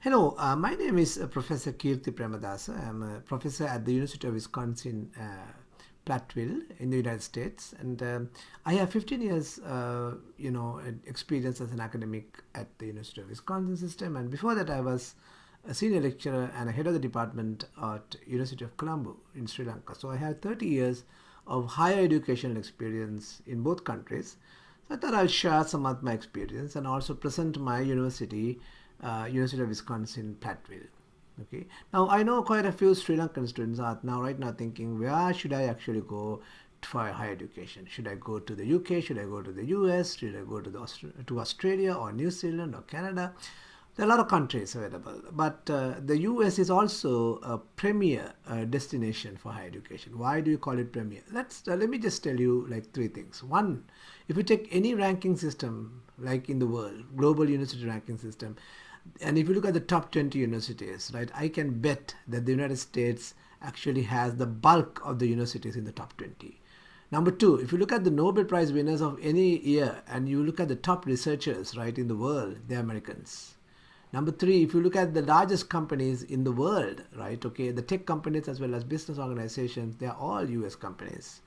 Hello, my name is Professor Kirti Premadasa. I'm a professor at the University of Wisconsin, Platteville in the United States, and I have 15 years, experience as an academic at the University of Wisconsin system. And before that, I was a senior lecturer and a head of the department at University of Colombo in Sri Lanka. So I have 30 years of higher educational experience in both countries. So I thought I'll share some of my experience and also present my university, University of Wisconsin Platteville. Okay. Now I know quite a few Sri Lankan students are now right now thinking, where should I actually go for higher education? Should I go to the UK? Should I go to the US? Should I go to to Australia or New Zealand or Canada? There are a lot of countries available, but the US is also a premier destination for higher education. Why do you call it premier? Let me just tell you like three things. One, if you take any ranking system like in the world, global university ranking system, and if you look at the top 20 universities, right, I can bet that the United States actually has the bulk of the universities in the top 20. Number two, if you look at the Nobel Prize winners of any year and you look at the top researchers, right, in the world, they're Americans. Number three, if you look at the largest companies in the world, right, okay, the tech companies as well as business organizations, they are all US companies.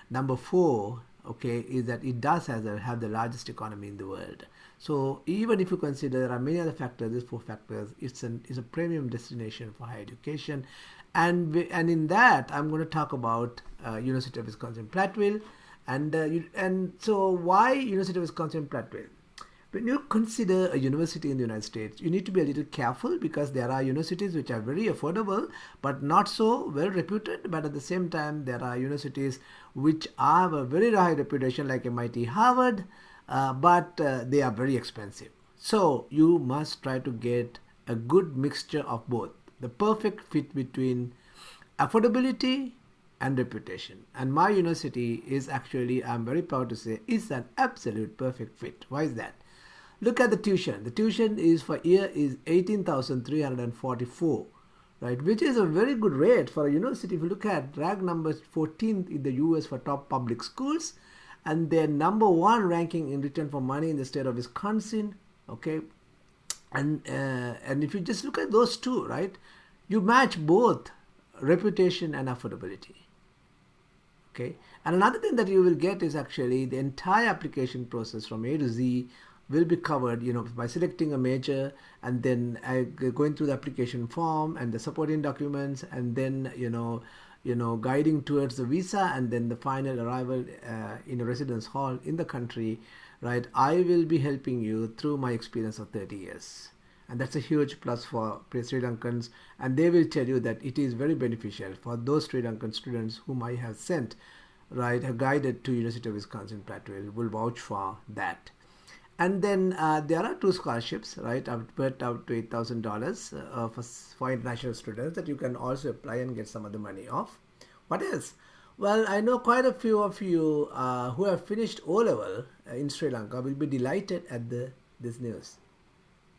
Number four, okay, is that it does have the largest economy in the world. So even if you consider there are many other factors, these four factors, it's a premium destination for higher education. And in that, I'm going to talk about University of Wisconsin Platteville. And so why University of Wisconsin Platteville? When you consider a university in the United States, you need to be a little careful because there are universities which are very affordable but not so well reputed. But at the same time, there are universities which have a very high reputation like MIT, Harvard, but they are very expensive. So you must try to get a good mixture of both, the perfect fit between affordability and reputation. And my university is actually, I'm very proud to say, is an absolute perfect fit. Why is that? Look at the tuition. The tuition is for year is 18,344, right? Which is a very good rate for a university. If you look at rank number 14th in the US for top public schools, and their number one ranking in return for money in the state of Wisconsin, okay? And if you just look at those two, right, you match both reputation and affordability. Okay, and another thing that you will get is actually the entire application process from A to Z will be covered, by selecting a major and then going through the application form and the supporting documents, and then guiding towards the visa and then the final arrival in a residence hall in the country, right? I will be helping you through my experience of 30 years. And that's a huge plus for Sri Lankans, and they will tell you that it is very beneficial for those Sri Lankan students whom I have sent, right, have guided to University of Wisconsin Platteville, will vouch for that. And then there are two scholarships, right, worth out to $8,000 for international students that you can also apply and get some of the money off. What else? Well, I know quite a few of you who have finished O-level in Sri Lanka will be delighted at this news.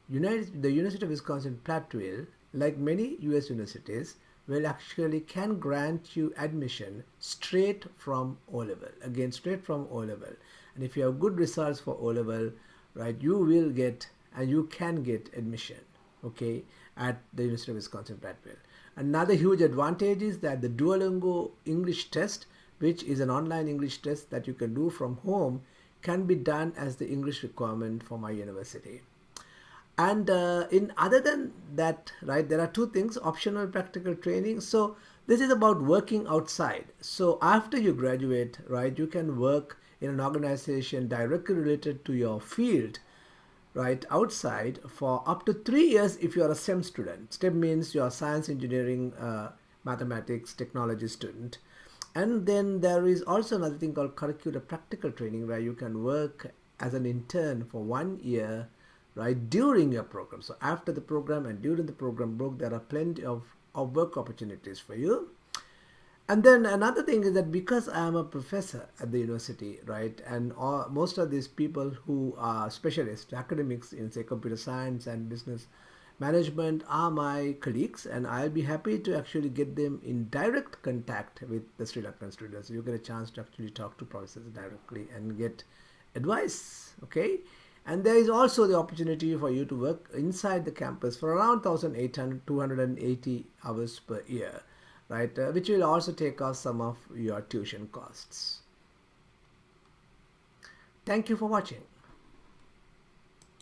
The University of Wisconsin Platteville, like many US universities, will actually can grant you admission straight from O-level. Again, straight from O-level. And if you have good results for O-level, right, you will get and you can get admission, okay, at the University of Wisconsin Platteville. Another huge advantage is that the Duolingo English test, which is an online English test that you can do from home, can be done as the English requirement for my university. And in other than that, right, there are two things: optional practical training. So this is about working outside. So after you graduate, right, you can work in an organization directly related to your field, right, outside for up to 3 years if you are a STEM student. STEM means you are science, engineering, mathematics, technology student. And then there is also another thing called curricular practical training, where you can work as an intern for 1 year, right, during your program. So after the program and during the program book, there are plenty of work opportunities for you. And then another thing is that because I am a professor at the university, right, and most of these people who are specialists, academics in, say, computer science and business management are my colleagues, and I'll be happy to actually get them in direct contact with the Sri Lankan students. You get a chance to actually talk to professors directly and get advice, okay? And there is also the opportunity for you to work inside the campus for around 1,800, 280 hours per year, right? Which will also take off some of your tuition costs. Thank you for watching.